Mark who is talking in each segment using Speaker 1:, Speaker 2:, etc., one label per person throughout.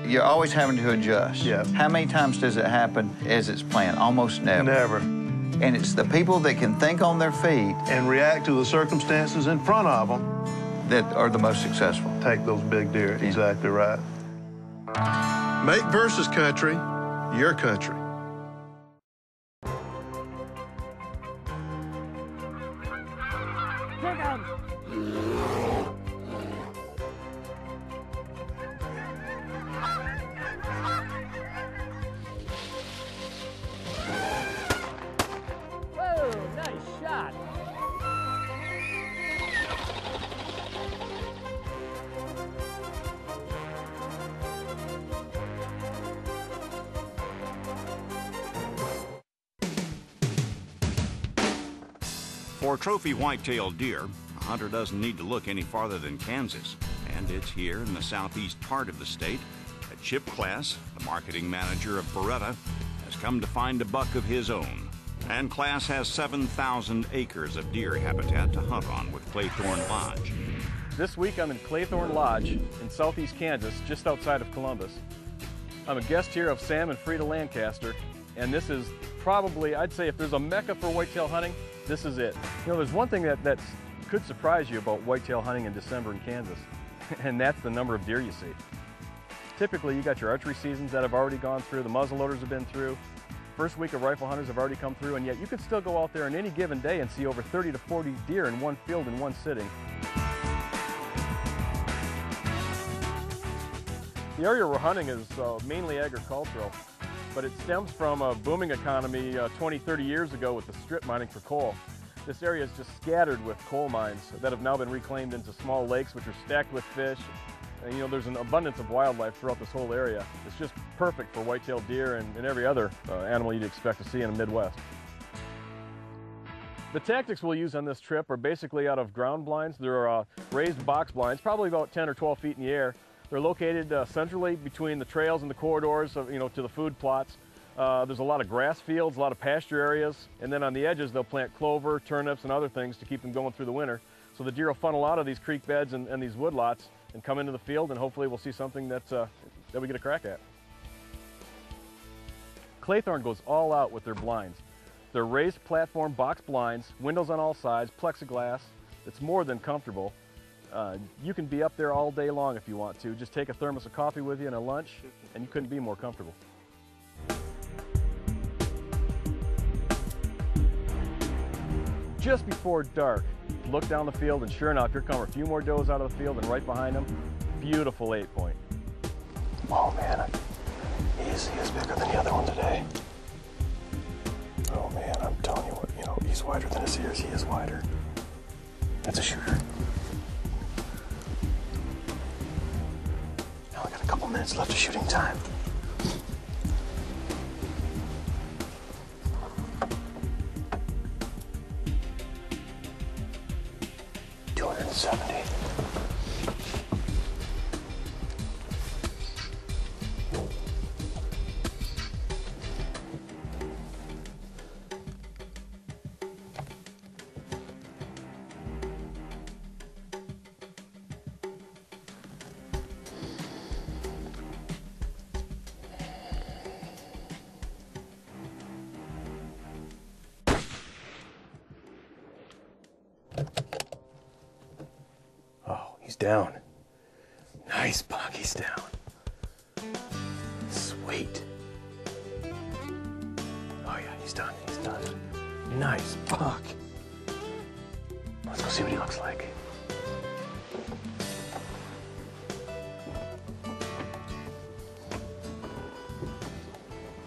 Speaker 1: You're always having to adjust.
Speaker 2: Yeah.
Speaker 1: How many times does it happen as it's planned? Almost never.
Speaker 2: Never.
Speaker 1: And it's the people that can think on their feet
Speaker 2: And react to the circumstances in front of them
Speaker 1: that are the most successful.
Speaker 2: take those big deer.
Speaker 1: Yeah.
Speaker 2: Exactly right. Make versus country your country.
Speaker 3: Whoa, nice shot.
Speaker 4: For trophy white-tailed deer, a hunter doesn't need to look any farther than Kansas. And it's here in the southeast part of the state that Chip Class, the marketing manager of Beretta, has come to find a buck of his own. And Class has 7,000 acres of deer habitat to hunt on with Claythorne Lodge.
Speaker 5: This week I'm in Claythorne Lodge in southeast Kansas, just outside of Columbus. I'm a guest here of Sam and Frida Lancaster, and this is probably, I'd say if there's a mecca for whitetail hunting, this is it. You know, there's one thing that could surprise you about whitetail hunting in December in Kansas, and that's the number of deer you see. Typically, you got your archery seasons that have already gone through, the muzzleloaders have been through, first week of rifle hunters have already come through, and yet you could still go out there on any given day and see over 30 to 40 deer in one field in one sitting. The area we're hunting is mainly agricultural, but it stems from a booming economy 20, 30 years ago with the strip mining for coal. This area is just scattered with coal mines that have now been reclaimed into small lakes which are stacked with fish. And, you know, there's an abundance of wildlife throughout this whole area. It's just perfect for white-tailed deer and every other animal you'd expect to see in the Midwest. The tactics we'll use on this trip are basically out of ground blinds. They're raised box blinds, probably about 10 or 12 feet in the air. They're located centrally between the trails and the corridors of, to the food plots. There's a lot of grass fields, a lot of pasture areas, and then on the edges they'll plant clover, turnips, and other things to keep them going through the winter. So the deer will funnel out of these creek beds and these wood lots and come into the field, and hopefully we'll see something that we get a crack at. Claythorne goes all out with their blinds. They're raised platform box blinds, windows on all sides, plexiglass. It's more than comfortable. You can be up there all day long if you want to. Just take a thermos of coffee with you and a lunch, and you couldn't be more comfortable. Just before dark, look down the field, and sure enough, here come a few more does out of the field, and right behind them, beautiful 8-point.
Speaker 2: Oh man, he is bigger than the other one today. Oh man, I'm telling you what, he's wider than his ears. He is wider. That's a shooter. Now we got a couple minutes left of shooting time. He's down. Nice buck, he's down. Sweet. Oh yeah, he's done, he's done. Nice buck. Let's go see what he looks like.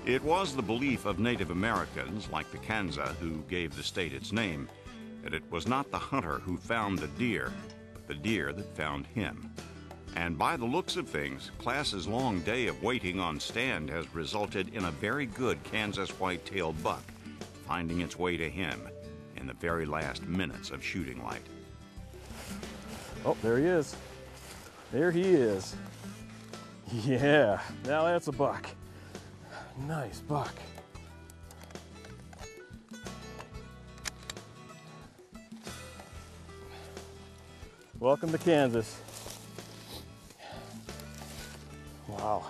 Speaker 4: It was the belief of Native Americans, like the Kansa, who gave the state its name, that it was not the hunter who found the deer, but the deer that found him. And by the looks of things, Class's long day of waiting on stand has resulted in a very good Kansas white-tailed buck finding its way to him in the very last minutes of shooting light.
Speaker 5: Oh, there he is. There he is. Yeah, now that's a buck. Nice buck. Welcome to Kansas. Wow.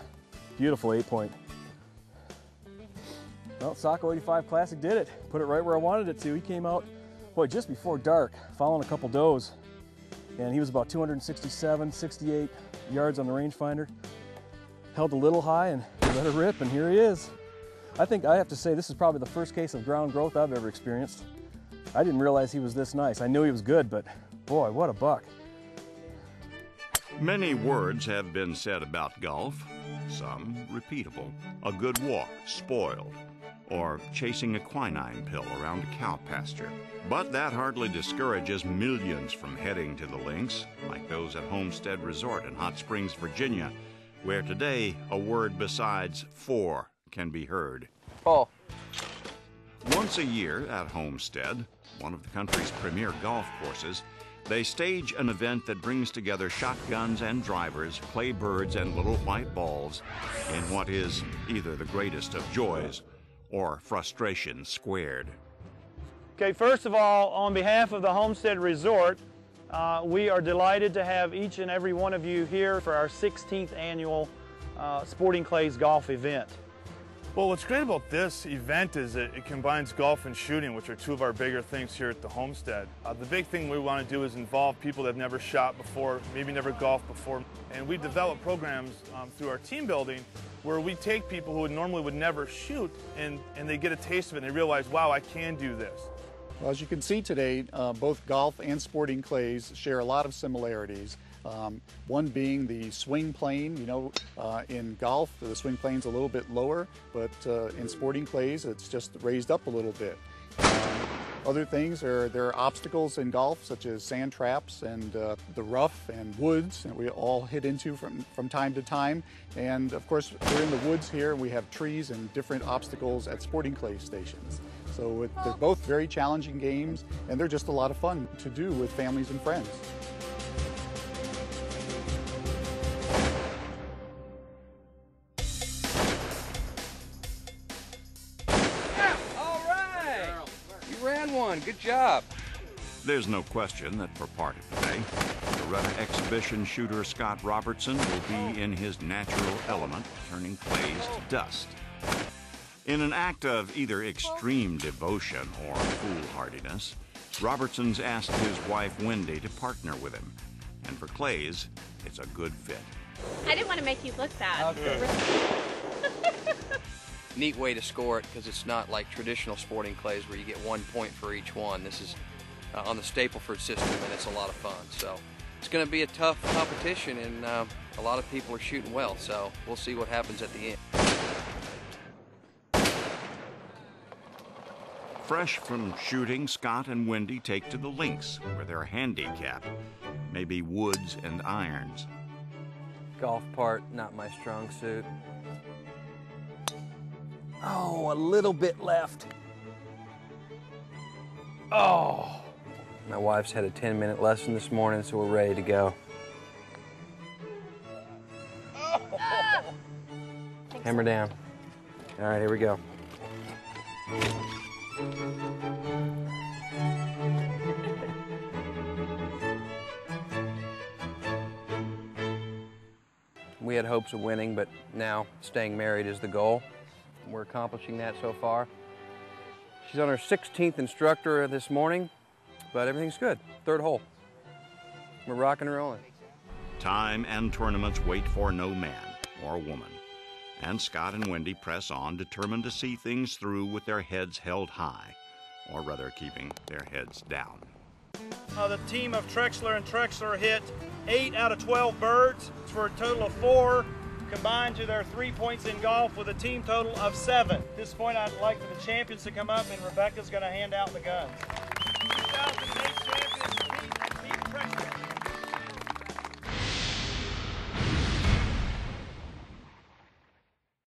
Speaker 5: Beautiful 8-point. Well, Saco 85 Classic did it. Put it right where I wanted it to. He came out, boy, just before dark, following a couple does. And he was about 267, 68 yards on the rangefinder. Held a little high and let it rip, and here he is. I think I have to say this is probably the first case of ground growth I've ever experienced. I didn't realize he was this nice. I knew he was good, but boy, what a buck.
Speaker 4: Many words have been said about golf, some repeatable. A good walk, spoiled, or chasing a quinine pill around a cow pasture. But that hardly discourages millions from heading to the links, like those at Homestead Resort in Hot Springs, Virginia, where today a word besides "for" can be heard.
Speaker 2: Paul.
Speaker 4: Once a year at Homestead, one of the country's premier golf courses, they stage an event that brings together shotguns and drivers, playbirds and little white balls in what is either the greatest of joys or frustration squared.
Speaker 3: Okay, first of all, on behalf of the Homestead Resort, we are delighted to have each and every one of you here for our 16th annual Sporting Clays golf event.
Speaker 6: Well, what's great about this event is that it combines golf and shooting, which are two of our bigger things here at the Homestead. The big thing we want to do is involve people that have never shot before, maybe never golfed before, and we develop programs through our team building where we take people who normally would never shoot and they get a taste of it and they realize, wow, I can do this.
Speaker 7: Well, as you can see today, both golf and sporting clays share a lot of similarities. One being the swing plane. You know, in golf, the swing plane's a little bit lower, but in sporting clays, it's just raised up a little bit. Other things there are obstacles in golf, such as sand traps and the rough and woods that we all hit into from time to time. And of course, we're in the woods here, and we have trees and different obstacles at sporting clay stations. So they're both very challenging games, and they're just a lot of fun to do with families and friends.
Speaker 2: Good job.
Speaker 4: There's no question that for part of today, Beretta exhibition shooter Scott Robertson will be in his natural element, turning clays to dust. In an act of either extreme devotion or foolhardiness, Robertson's asked his wife Wendy to partner with him. And for clays, it's a good fit.
Speaker 8: I didn't want to make you look bad.
Speaker 2: Okay. Neat way to score it, because it's not like traditional sporting clays where you get 1 point for each one. This is on the Stapleford system, and it's a lot of fun. So it's going to be a tough competition, and a lot of people are shooting well, so we'll see what happens at the end.
Speaker 4: Fresh from shooting, Scott and Wendy take to the links, where their handicap may be woods and irons.
Speaker 2: Golf part, not my strong suit. Oh, a little bit left. Oh. My wife's had a 10-minute lesson this morning, so we're ready to go. Hammer down. All right, here we go. We had hopes of winning, but now staying married is the goal. We're accomplishing that so far. She's on her 16th instructor this morning, but everything's good. Third hole. We're rocking and rolling.
Speaker 4: Time and tournaments wait for no man or woman. And Scott and Wendy press on, determined to see things through with their heads held high, or rather keeping their heads down.
Speaker 3: The team of Trexler and Trexler hit 8 out of 12 birds for a total of 4. Combined to their 3 points in golf with a team total of 7. At this point, I'd like for the champions to come up, and Rebecca's going to hand out the guns.